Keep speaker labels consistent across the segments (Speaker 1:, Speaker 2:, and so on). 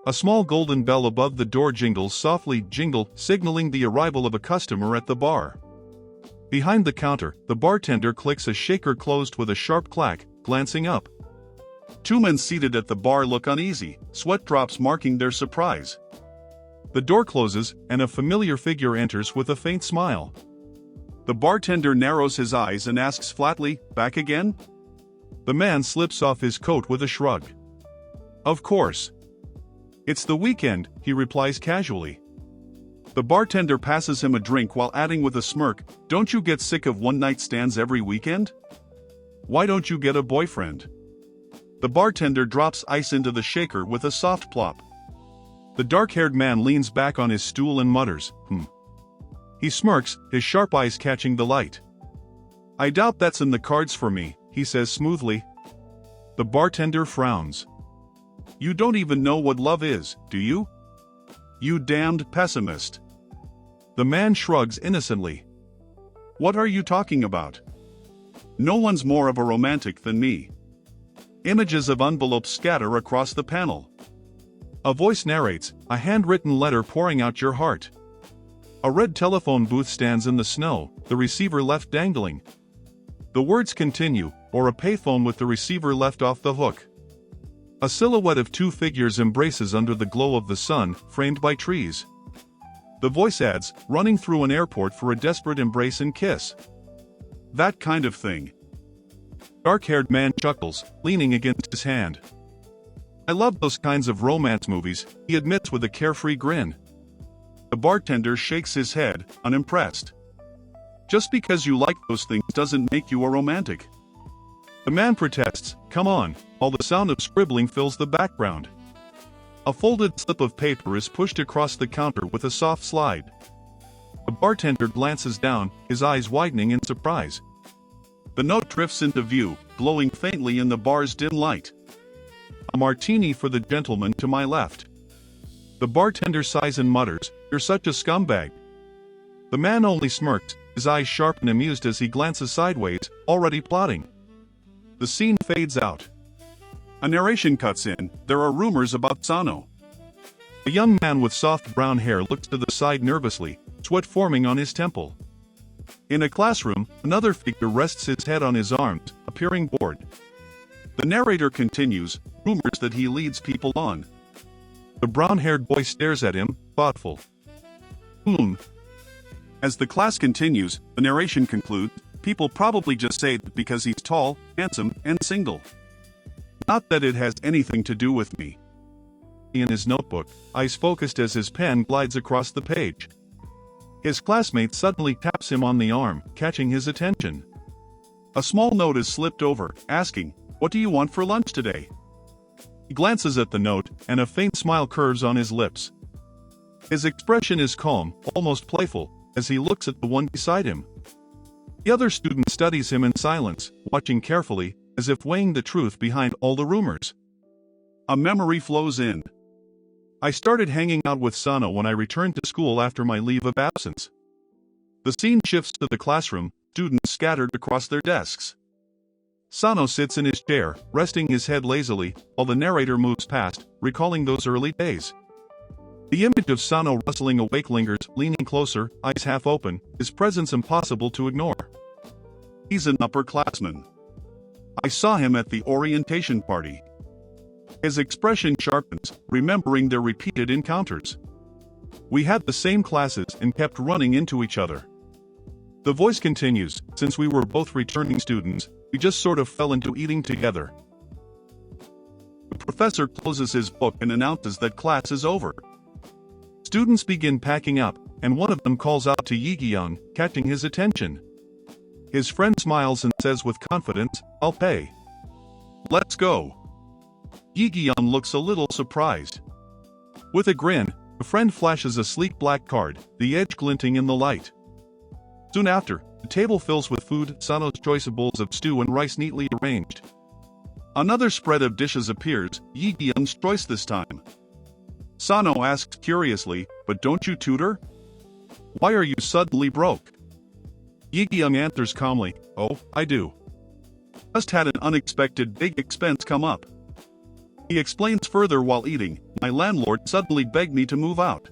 Speaker 1: A small golden bell above the door jingles softly, signaling the arrival of a customer at the bar. Behind the counter, the bartender clicks a shaker closed with a sharp clack, glancing up. Two men seated at the bar look uneasy, sweat drops marking their surprise. The door closes, and a familiar figure enters with a faint smile. The bartender narrows his eyes and asks flatly, "Back again?" The man slips off his coat with a shrug. "Of course. It's the weekend," he replies casually. The bartender passes him a drink while adding with a smirk, "Don't you get sick of one-night stands every weekend? Why don't you get a boyfriend?" The bartender drops ice into the shaker with a soft plop. The dark-haired man leans back on his stool and mutters, He smirks, his sharp eyes catching the light. "I doubt that's in the cards for me," he says smoothly. The bartender frowns. "You don't even know what love is, do you? You damned pessimist." The man shrugs innocently. "What are you talking about? No one's more of a romantic than me." Images of envelopes scatter across the panel. A voice narrates, a handwritten letter pouring out your heart. A red telephone booth stands in the snow, the receiver left dangling. The words continue, or a payphone with the receiver left off the hook. A silhouette of two figures embraces under the glow of the sun, framed by trees. The voice adds, running through an airport for a desperate embrace and kiss. That kind of thing. Dark-haired man chuckles, leaning against his hand. "I love those kinds of romance movies," he admits with a carefree grin. The bartender shakes his head, unimpressed. "Just because you like those things doesn't make you a romantic." The man protests, "Come on," while the sound of scribbling fills the background. A folded slip of paper is pushed across the counter with a soft slide. The bartender glances down, his eyes widening in surprise. The note drifts into view, glowing faintly in the bar's dim light. "A martini for the gentleman to my left." The bartender sighs and mutters, "You're such a scumbag." The man only smirks, his eyes sharp and amused as he glances sideways, already plotting. The scene fades out. A narration cuts in, there are rumors about Sohno. A young man with soft brown hair looks to the side nervously, sweat forming on his temple. In a classroom, another figure rests his head on his arms, appearing bored. The narrator continues, rumors that he leads people on. The brown-haired boy stares at him, thoughtful. As the class continues, the narration concludes, people probably just say that because he's tall, handsome, and single. Not that it has anything to do with me. In his notebook, eyes focused as his pen glides across the page. His classmate suddenly taps him on the arm, catching his attention. A small note is slipped over, asking, "What do you want for lunch today?" He glances at the note, and a faint smile curves on his lips. His expression is calm, almost playful, as he looks at the one beside him. The other student studies him in silence, watching carefully, as if weighing the truth behind all the rumors. A memory flows in. "I started hanging out with Sohno when I returned to school after my leave of absence." The scene shifts to the classroom, students scattered across their desks. Sohno sits in his chair, resting his head lazily, while the narrator moves past, recalling those early days. The image of Sohno rustling awake lingers, leaning closer, eyes half open, his presence impossible to ignore. He's an upperclassman. I saw him at the orientation party. His expression sharpens, remembering their repeated encounters. We had the same classes and kept running into each other. The voice continues, since we were both returning students, we just sort of fell into eating together. The professor closes his book and announces that class is over. Students begin packing up, and one of them calls out to Yi-gyung, catching his attention. His friend smiles and says with confidence, "I'll pay. Let's go." Yi-gyung looks a little surprised. With a grin, a friend flashes a sleek black card, the edge glinting in the light. Soon after, the table fills with food, Sohno's choice of bowls of stew and rice neatly arranged. Another spread of dishes appears, Yi-gyung's choice this time. Sohno asks curiously, "But don't you tutor? Why are you suddenly broke?" Yi-gyung answers calmly, "Oh, I do. Just had an unexpected big expense come up." He explains further while eating, my landlord suddenly begged me to move out.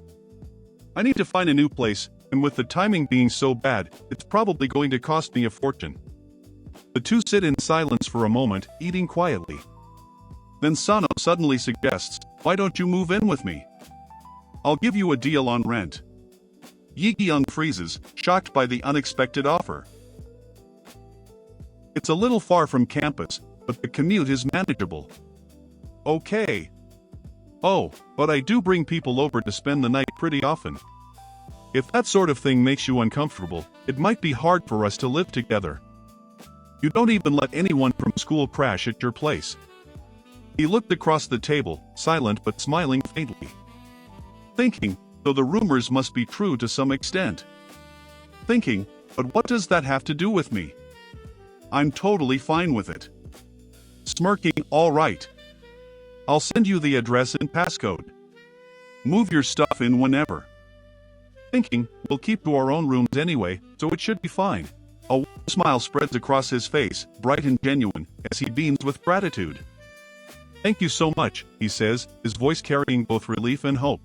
Speaker 1: I need to find a new place, and with the timing being so bad, it's probably going to cost me a fortune. The two sit in silence for a moment, eating quietly. Then Sohno suddenly suggests, why don't you move in with me? I'll give you a deal on rent. Yi-kyung freezes, shocked by the unexpected offer. It's a little far from campus, but the commute is manageable. Okay. Oh, but I do bring people over to spend the night pretty often. If that sort of thing makes you uncomfortable, it might be hard for us to live together. You don't even let anyone from school crash at your place. He looked across the table, silent but smiling faintly. Thinking, though the rumors must be true to some extent. Thinking, but what does that have to do with me? I'm totally fine with it. Smirking, all right. I'll send you the address and passcode. Move your stuff in whenever. Thinking, we'll keep to our own rooms anyway, so it should be fine. A warm smile spreads across his face, bright and genuine, as he beams with gratitude. Thank you so much, he says, his voice carrying both relief and hope.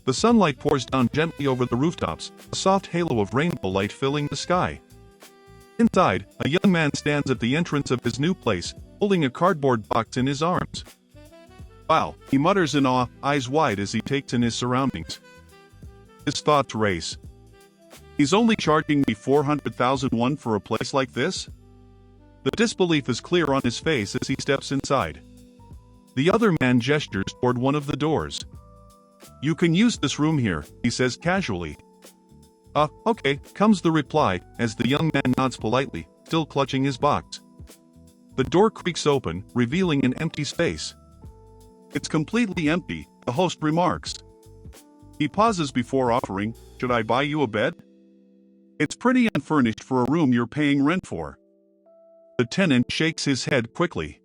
Speaker 1: The sunlight pours down gently over the rooftops, a soft halo of rainbow light filling the sky. Inside, a young man stands at the entrance of his new place, holding a cardboard box in his arms. Wow, he mutters in awe, eyes wide as he takes in his surroundings. His thoughts race. He's only charging me 400,000 won for a place like this? The disbelief is clear on his face as he steps inside. The other man gestures toward one of the doors. You can use this room here, he says casually. Okay, comes the reply, as the young man nods politely, still clutching his box. The door creaks open, revealing an empty space. It's completely empty, the host remarks. He pauses before offering, should I buy you a bed? It's pretty unfurnished for a room you're paying rent for. The tenant shakes his head quickly.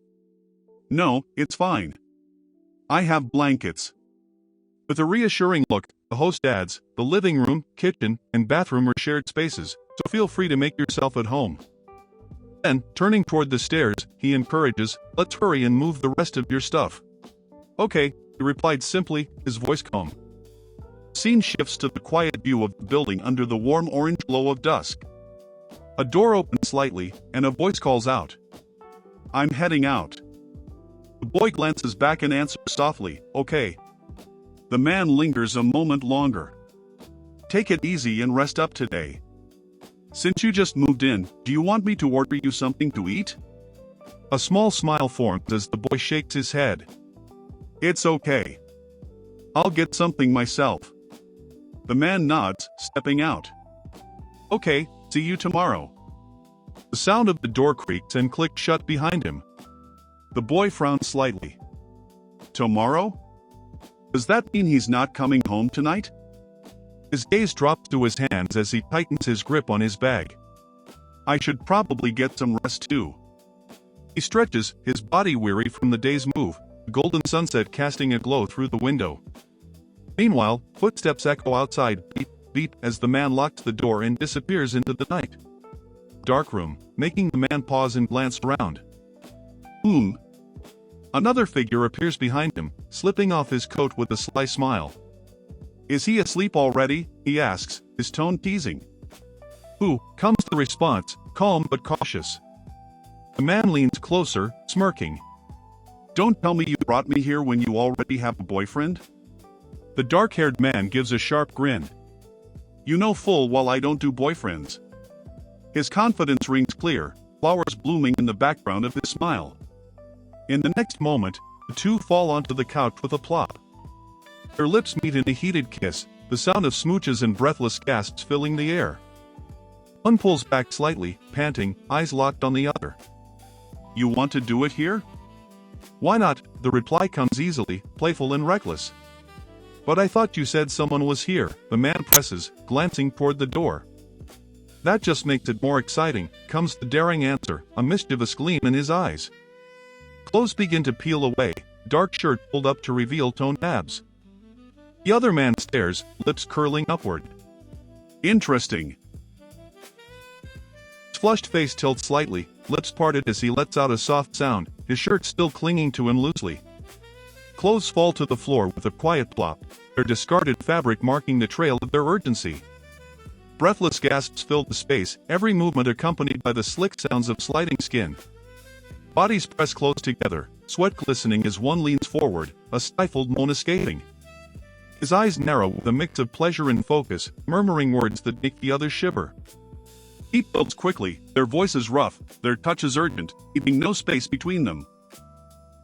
Speaker 1: No, it's fine. I have blankets. With a reassuring look, the host adds, the living room, kitchen, and bathroom are shared spaces, so feel free to make yourself at home. Then, turning toward the stairs, he encourages, let's hurry and move the rest of your stuff. Okay, he replied simply, his voice calm. Scene shifts to the quiet view of the building under the warm orange glow of dusk. A door opens slightly, and a voice calls out. I'm heading out. The boy glances back and answers softly, okay. The man lingers a moment longer. Take it easy and rest up today. Since you just moved in, do you want me to order you something to eat? A small smile forms as the boy shakes his head. It's okay. I'll get something myself. The man nods, stepping out. Okay, see you tomorrow. The sound of the door creaks and clicks shut behind him. The boy frowns slightly. Tomorrow? Does that mean he's not coming home tonight? His gaze drops to his hands as he tightens his grip on his bag. I should probably get some rest too. He stretches, his body weary from the day's move, the golden sunset casting a glow through the window. Meanwhile, footsteps echo outside, beep, beep, as the man locks the door and disappears into the night. Dark room, making the man pause and glance around. Another figure appears behind him, slipping off his coat with a sly smile. Is he asleep already? He asks, his tone teasing. Comes the response, calm but cautious. The man leans closer, smirking. Don't tell me you brought me here when you already have a boyfriend? The dark-haired man gives a sharp grin. You know full well I don't do boyfriends. His confidence rings clear, flowers blooming in the background of his smile. In the next moment, the two fall onto the couch with a plop. Their lips meet in a heated kiss, the sound of smooches and breathless gasps filling the air. One pulls back slightly, panting, eyes locked on the other. You want to do it here? Why not? The reply comes easily, playful and reckless. But I thought you said someone was here, the man presses, glancing toward the door. That just makes it more exciting, comes the daring answer, a mischievous gleam in his eyes. Clothes begin to peel away, dark shirt pulled up to reveal toned abs. The other man stares, lips curling upward. Interesting. His flushed face tilts slightly, lips parted as he lets out a soft sound, his shirt still clinging to him loosely. Clothes fall to the floor with a quiet plop, their discarded fabric marking the trail of their urgency. Breathless gasps fill the space, every movement accompanied by the slick sounds of sliding skin. Bodies press close together, sweat glistening as one leans forward, a stifled moan escaping. His eyes narrow with a mix of pleasure and focus, murmuring words that make the other shiver. Heat builds quickly, their voices rough, their touches urgent, leaving no space between them.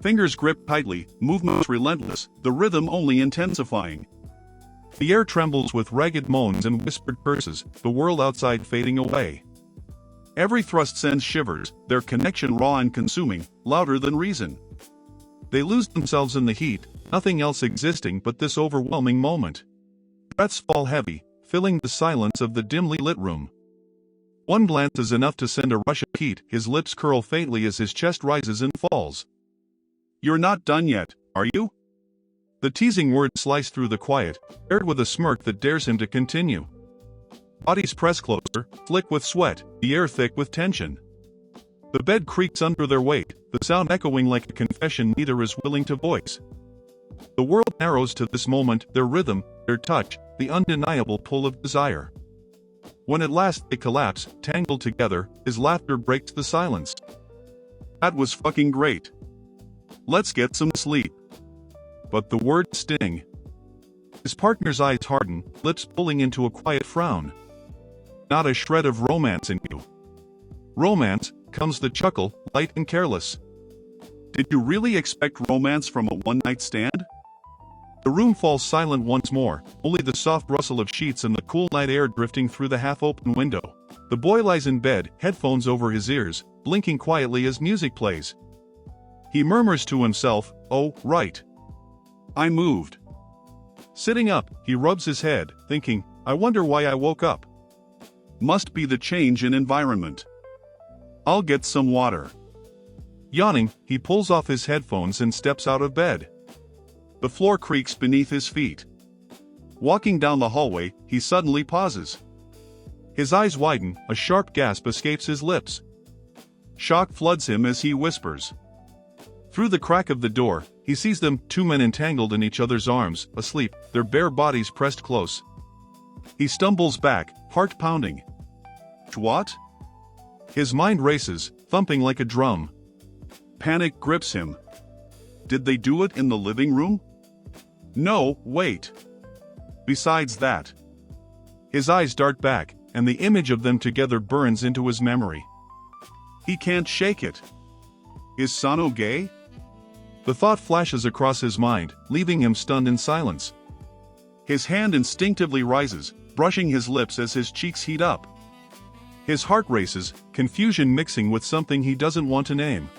Speaker 1: Fingers grip tightly, movements relentless, the rhythm only intensifying. The air trembles with ragged moans and whispered curses, the world outside fading away. Every thrust sends shivers, their connection raw and consuming, louder than reason. They lose themselves in the heat, nothing else existing but this overwhelming moment. Breaths fall heavy, filling the silence of the dimly lit room. One glance is enough to send a rush of heat, his lips curl faintly as his chest rises and falls. "You're not done yet, are you?" The teasing words slice through the quiet, paired with a smirk that dares him to continue. Bodies press closer, slick with sweat, the air thick with tension. The bed creaks under their weight, the sound echoing like a confession neither is willing to voice. The world narrows to this moment, their rhythm, their touch, the undeniable pull of desire. When at last they collapse, tangled together, his laughter breaks the silence. "That was fucking great. Let's get some sleep." But the words sting. His partner's eyes harden, lips pulling into a quiet frown. "Not a shred of romance in you." "Romance," comes the chuckle, light and careless. "Did you really expect romance from a one-night stand?" The room falls silent once more, only the soft rustle of sheets and the cool night air drifting through the half-open window. The boy lies in bed, headphones over his ears, blinking quietly as music plays. He murmurs to himself, "Oh, right. I moved." Sitting up, he rubs his head, thinking, "I wonder why I woke up. Must be the change in environment. I'll get some water." Yawning, he pulls off his headphones and steps out of bed. The floor creaks beneath his feet. Walking down the hallway, he suddenly pauses. His eyes widen, a sharp gasp escapes his lips. Shock floods him as he whispers. Through the crack of the door, he sees them, two men entangled in each other's arms, asleep, their bare bodies pressed close. He stumbles back, heart pounding. What? His mind races, thumping like a drum. Panic grips him. Did they do it in the living room? No, wait. Besides that. His eyes dart back, and the image of them together burns into his memory. He can't shake it. Is Sohno gay? The thought flashes across his mind, leaving him stunned in silence. His hand instinctively rises, brushing his lips as his cheeks heat up. His heart races, confusion mixing with something he doesn't want to name.